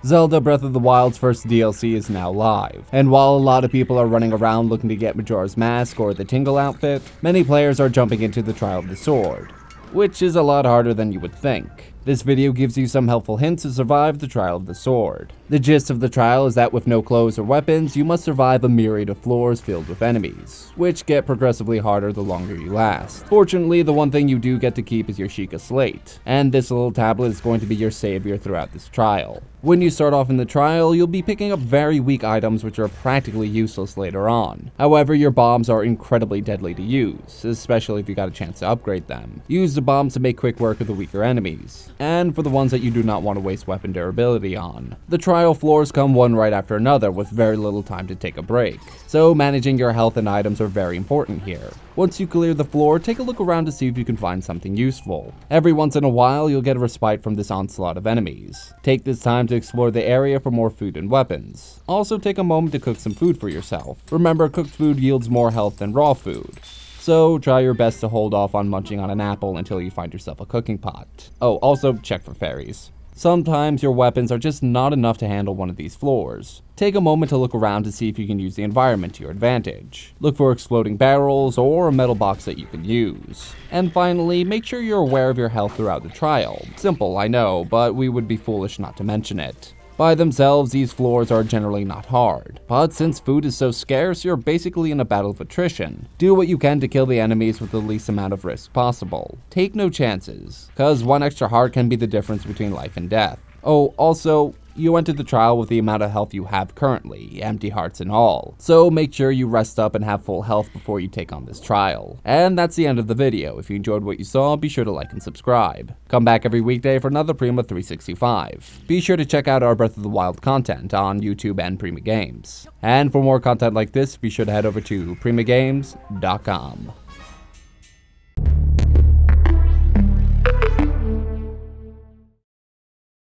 Zelda Breath of the Wild's first DLC is now live, and while a lot of people are running around looking to get Majora's Mask or the Tingle outfit, many players are jumping into the Trial of the Sword, which is a lot harder than you would think. This video gives you some helpful hints to survive the Trial of the Sword. The gist of the trial is that with no clothes or weapons, you must survive a myriad of floors filled with enemies, which get progressively harder the longer you last. Fortunately, the one thing you do get to keep is your Sheikah Slate, and this little tablet is going to be your savior throughout this trial. When you start off in the trial, you'll be picking up very weak items which are practically useless later on. However, your bombs are incredibly deadly to use, especially if you got a chance to upgrade them. Use the bombs to make quick work of the weaker enemies, and for the ones that you do not want to waste weapon durability on. The trial floors come one right after another with very little time to take a break, so managing your health and items are very important here. Once you clear the floor, take a look around to see if you can find something useful. Every once in a while, you'll get a respite from this onslaught of enemies. Take this time to explore the area for more food and weapons. Also take a moment to cook some food for yourself. Remember, cooked food yields more health than raw food, so try your best to hold off on munching on an apple until you find yourself a cooking pot. Oh, also check for fairies. Sometimes your weapons are just not enough to handle one of these floors. Take a moment to look around to see if you can use the environment to your advantage. Look for exploding barrels or a metal box that you can use. And finally, make sure you're aware of your health throughout the trial. Simple, I know, but we would be foolish not to mention it. By themselves, these floors are generally not hard, but since food is so scarce, you're basically in a battle of attrition. Do what you can to kill the enemies with the least amount of risk possible. Take no chances, cause one extra heart can be the difference between life and death. Oh, also, you entered the trial with the amount of health you have currently, empty hearts and all, so make sure you rest up and have full health before you take on this trial. And that's the end of the video. If you enjoyed what you saw, be sure to like and subscribe. Come back every weekday for another Prima 365. Be sure to check out our Breath of the Wild content on YouTube and Prima Games. And for more content like this, be sure to head over to primagames.com.